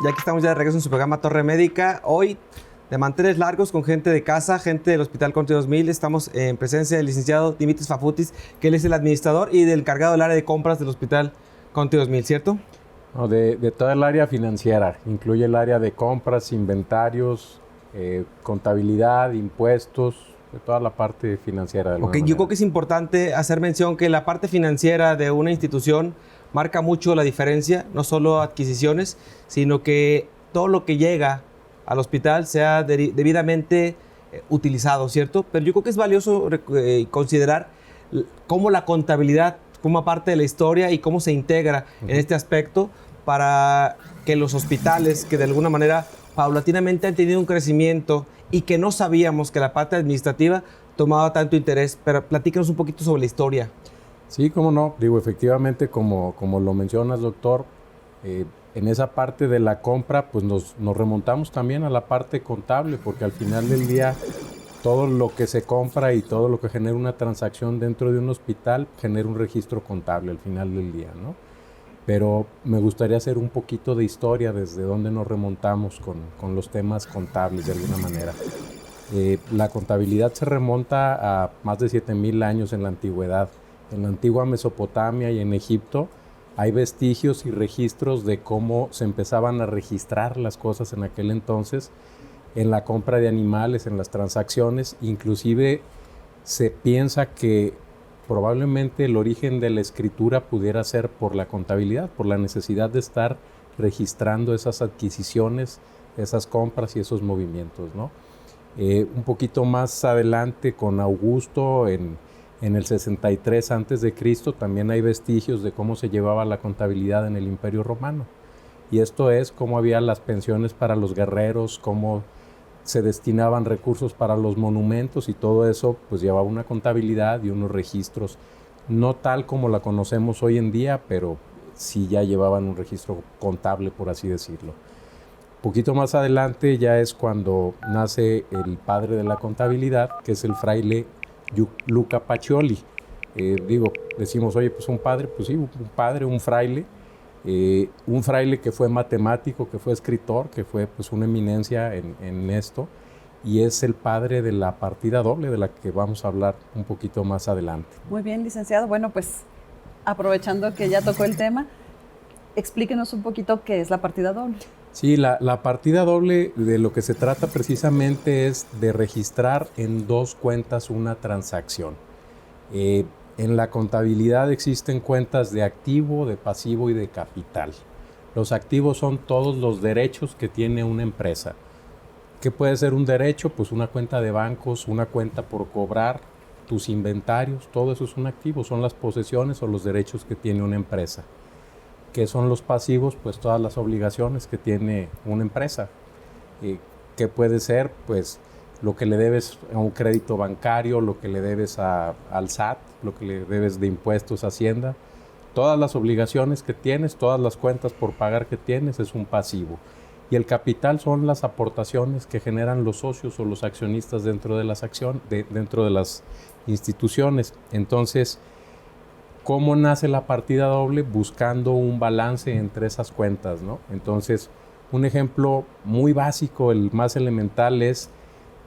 Ya que estamos ya de regreso en su programa Torre Médica, hoy de manteles largos con gente de casa, gente del Hospital Country 2000. Estamos en presencia del licenciado Dimitris Fafutis, que él es el administrador y del encargado del área de compras del Hospital Country 2000, ¿cierto? No, de toda el área financiera, incluye el área de compras, inventarios, contabilidad, impuestos, de toda la parte financiera. Ok, yo creo que es importante hacer mención que la parte financiera de una institución marca mucho la diferencia, no solo adquisiciones, sino que todo lo que llega al hospital sea debidamente utilizado, ¿cierto? Pero yo creo que es valioso considerar cómo la contabilidad forma parte de la historia y cómo se integra en este aspecto para que los hospitales, que de alguna manera paulatinamente han tenido un crecimiento y que no sabíamos que la parte administrativa tomaba tanto interés. Pero platícanos un poquito sobre la historia. Sí, cómo no. Digo, efectivamente, como lo mencionas, doctor, en esa parte de la compra, pues nos remontamos también a la parte contable, porque al final del día, todo lo que se compra y todo lo que genera una transacción dentro de un hospital genera un registro contable al final del día, ¿no? Pero me gustaría hacer un poquito de historia desde donde nos remontamos con los temas contables de alguna manera. La contabilidad se remonta a más de 7,000 años en la antigüedad. En la antigua Mesopotamia y en Egipto hay vestigios y registros de cómo se empezaban a registrar las cosas en aquel entonces, en la compra de animales, en las transacciones. Inclusive se piensa que probablemente el origen de la escritura pudiera ser por la contabilidad, por la necesidad de estar registrando esas adquisiciones, esas compras y esos movimientos, ¿no? Un poquito más adelante con Augusto, en el 63 a.C., también hay vestigios de cómo se llevaba la contabilidad en el Imperio Romano. Y esto es cómo había las pensiones para los guerreros, cómo se destinaban recursos para los monumentos, y todo eso pues llevaba una contabilidad y unos registros, no tal como la conocemos hoy en día, pero sí ya llevaban un registro contable, por así decirlo. Poquito más adelante ya es cuando nace el padre de la contabilidad, que es el fraile Luca Pacioli. Decimos, oye, pues un padre, pues sí, un padre, un fraile que fue matemático, que fue escritor, que fue pues una eminencia en esto, y es el padre de la partida doble, de la que vamos a hablar un poquito más adelante. Muy bien, licenciado. Bueno, pues aprovechando que ya tocó el tema, explíquenos un poquito qué es la partida doble. Sí, la partida doble, de lo que se trata precisamente es de registrar en dos cuentas una transacción. En la contabilidad existen cuentas de activo, de pasivo y de capital. Los activos son todos los derechos que tiene una empresa. ¿Qué puede ser un derecho? Pues una cuenta de bancos, una cuenta por cobrar, tus inventarios, todo eso es un activo, son las posesiones o los derechos que tiene una empresa. ¿Qué son los pasivos? Pues todas las obligaciones que tiene una empresa. ¿Qué puede ser? Pues lo que le debes a un crédito bancario, lo que le debes al SAT, lo que le debes de impuestos a Hacienda. Todas las obligaciones que tienes, todas las cuentas por pagar que tienes es un pasivo. Y el capital son las aportaciones que generan los socios o los accionistas dentro de dentro de las instituciones. Entonces, ¿cómo nace la partida doble? Buscando un balance entre esas cuentas, ¿no? Entonces, un ejemplo muy básico, el más elemental, es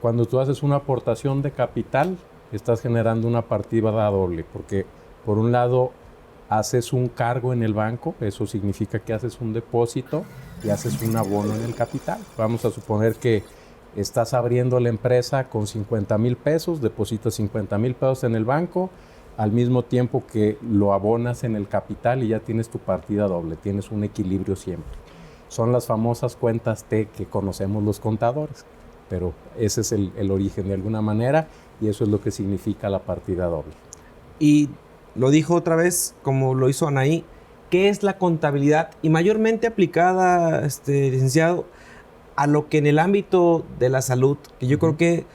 cuando tú haces una aportación de capital, estás generando una partida doble, porque por un lado haces un cargo en el banco, eso significa que haces un depósito y haces un abono en el capital. Vamos a suponer que estás abriendo la empresa con 50,000 pesos, depositas 50,000 pesos en el banco, al mismo tiempo que lo abonas en el capital, y ya tienes tu partida doble, tienes un equilibrio siempre. Son las famosas cuentas T que conocemos los contadores, pero ese es el origen de alguna manera, y eso es lo que significa la partida doble. Y lo dijo otra vez, como lo hizo Anaí, ¿qué es la contabilidad? Y mayormente aplicada, licenciado, a lo que en el ámbito de la salud, que yo creo que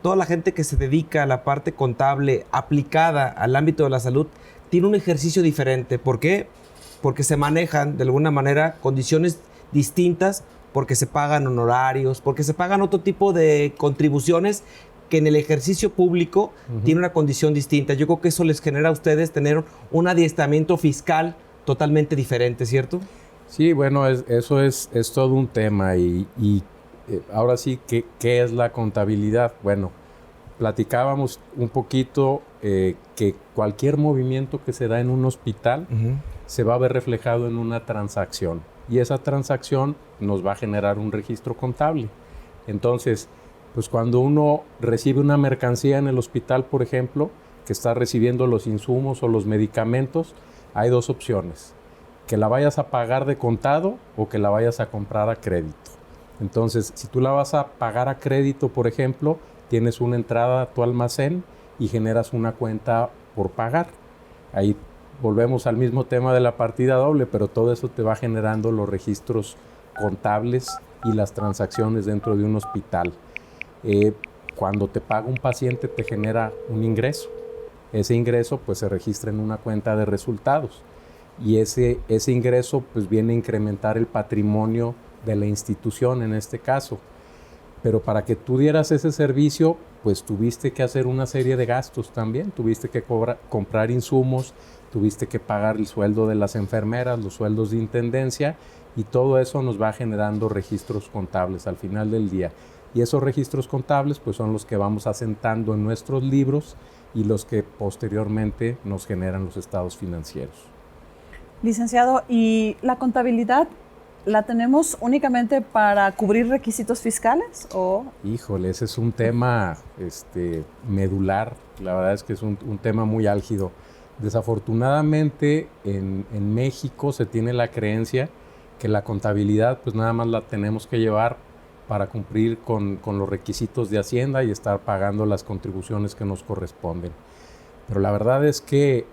toda la gente que se dedica a la parte contable aplicada al ámbito de la salud tiene un ejercicio diferente. ¿Por qué? Porque se manejan de alguna manera condiciones distintas, porque se pagan honorarios, porque se pagan otro tipo de contribuciones que en el ejercicio público tiene una condición distinta. Yo creo que eso les genera a ustedes tener un adiestramiento fiscal totalmente diferente, ¿cierto? Sí, bueno, eso es todo un tema y ahora sí, ¿qué es la contabilidad? Bueno, platicábamos un poquito que cualquier movimiento que se da en un hospital se va a ver reflejado en una transacción y esa transacción nos va a generar un registro contable. Entonces, pues cuando uno recibe una mercancía en el hospital, por ejemplo, que está recibiendo los insumos o los medicamentos, hay dos opciones: que la vayas a pagar de contado o que la vayas a comprar a crédito. Entonces, si tú la vas a pagar a crédito, por ejemplo, tienes una entrada a tu almacén y generas una cuenta por pagar. Ahí volvemos al mismo tema de la partida doble, pero todo eso te va generando los registros contables y las transacciones dentro de un hospital. Cuando te paga un paciente te genera un ingreso. Ese ingreso pues se registra en una cuenta de resultados y ese ingreso pues viene a incrementar el patrimonio de la institución en este caso. Pero para que tú dieras ese servicio, pues tuviste que hacer una serie de gastos también. Tuviste que comprar insumos, tuviste que pagar el sueldo de las enfermeras, los sueldos de intendencia, y todo eso nos va generando registros contables al final del día. Y esos registros contables pues son los que vamos asentando en nuestros libros y los que posteriormente nos generan los estados financieros. Licenciado, ¿y la contabilidad la tenemos únicamente para cubrir requisitos fiscales o...? Híjole, ese es un tema medular. La verdad es que es un tema muy álgido. Desafortunadamente en México se tiene la creencia que la contabilidad pues nada más la tenemos que llevar para cumplir con los requisitos de Hacienda y estar pagando las contribuciones que nos corresponden. Pero la verdad es que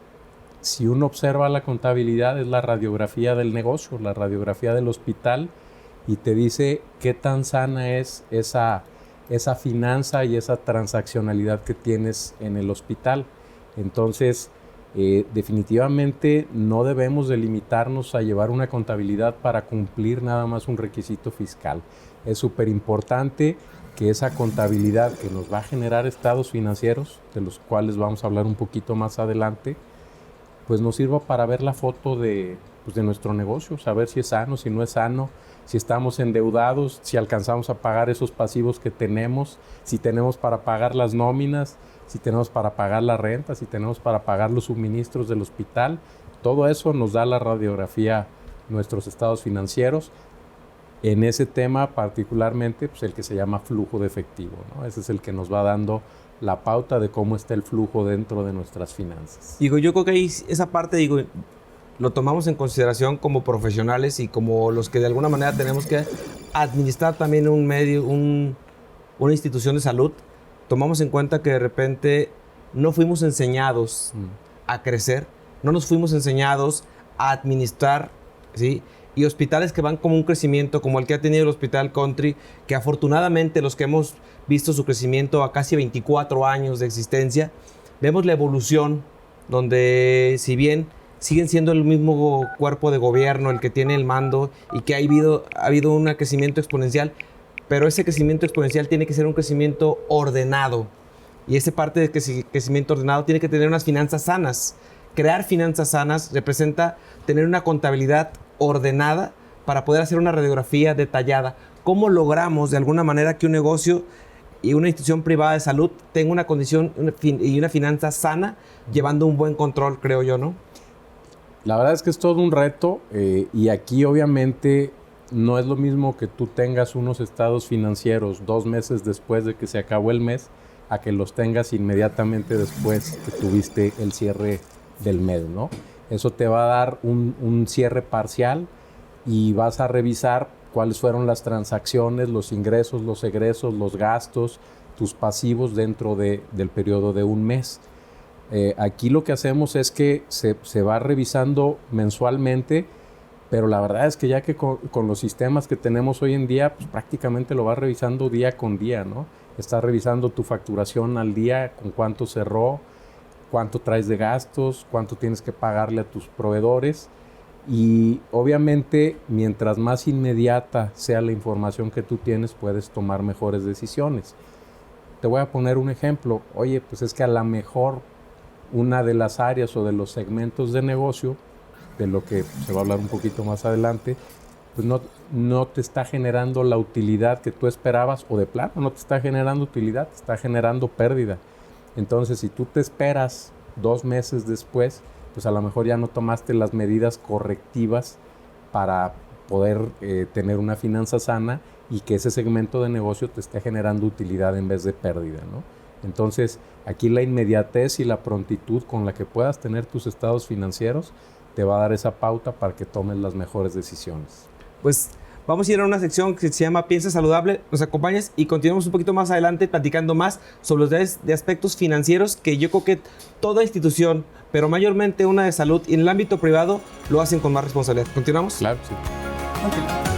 si uno observa la contabilidad, es la radiografía del negocio, la radiografía del hospital, y te dice qué tan sana es esa finanza y esa transaccionalidad que tienes en el hospital. Entonces, definitivamente no debemos de limitarnos a llevar una contabilidad para cumplir nada más un requisito fiscal. Es súper importante que esa contabilidad que nos va a generar estados financieros, de los cuales vamos a hablar un poquito más adelante, pues nos sirva para ver la foto de nuestro negocio, saber si es sano, si no es sano, si estamos endeudados, si alcanzamos a pagar esos pasivos que tenemos, si tenemos para pagar las nóminas, si tenemos para pagar la renta, si tenemos para pagar los suministros del hospital. Todo eso nos da la radiografía, nuestros estados financieros. En ese tema particularmente, pues el que se llama flujo de efectivo, ¿no? Ese es el que nos va dando la pauta de cómo está el flujo dentro de nuestras finanzas. Digo, yo creo que ahí esa parte, lo tomamos en consideración como profesionales y como los que de alguna manera tenemos que administrar también un medio, una institución de salud. Tomamos en cuenta que de repente no fuimos enseñados a crecer, no nos fuimos enseñados a administrar, ¿sí? Y hospitales que van como un crecimiento, como el que ha tenido el Hospital Country, que afortunadamente los que hemos visto su crecimiento a casi 24 años de existencia, vemos la evolución donde si bien siguen siendo el mismo cuerpo de gobierno el que tiene el mando y que ha habido un crecimiento exponencial, pero ese crecimiento exponencial tiene que ser un crecimiento ordenado. Y esa parte de crecimiento ordenado tiene que tener unas finanzas sanas. Crear finanzas sanas representa tener una contabilidad ordenada para poder hacer una radiografía detallada. ¿Cómo logramos de alguna manera que un negocio y una institución privada de salud tenga una condición y una finanza sana, llevando un buen control, creo yo, ¿no? La verdad es que es todo un reto y aquí obviamente no es lo mismo que tú tengas unos estados financieros 2 meses después de que se acabó el mes a que los tengas inmediatamente después que tuviste el cierre del mes, ¿no? Eso te va a dar un cierre parcial y vas a revisar cuáles fueron las transacciones, los ingresos, los egresos, los gastos, tus pasivos dentro del periodo de un mes. Aquí lo que hacemos es que se va revisando mensualmente, pero la verdad es que ya que con los sistemas que tenemos hoy en día, pues prácticamente lo vas revisando día con día, ¿no? Estás revisando tu facturación al día, con cuánto cerró, cuánto traes de gastos, cuánto tienes que pagarle a tus proveedores. Y obviamente, mientras más inmediata sea la información que tú tienes, puedes tomar mejores decisiones. Te voy a poner un ejemplo. Oye, pues es que a lo mejor una de las áreas o de los segmentos de negocio de lo que se va a hablar un poquito más adelante, pues no te está generando la utilidad que tú esperabas, o de plano no te está generando utilidad, te está generando pérdida. Entonces, si tú te esperas 2 meses después, pues a lo mejor ya no tomaste las medidas correctivas para poder tener una finanza sana y que ese segmento de negocio te esté generando utilidad en vez de pérdida, ¿no? Entonces, aquí la inmediatez y la prontitud con la que puedas tener tus estados financieros te va a dar esa pauta para que tomes las mejores decisiones. Pues vamos a ir a una sección que se llama Piensa Saludable. Nos acompañas y continuamos un poquito más adelante platicando más sobre los de aspectos financieros que yo creo que toda institución, pero mayormente una de salud y en el ámbito privado, lo hacen con más responsabilidad. ¿Continuamos? Claro, sí. Ok.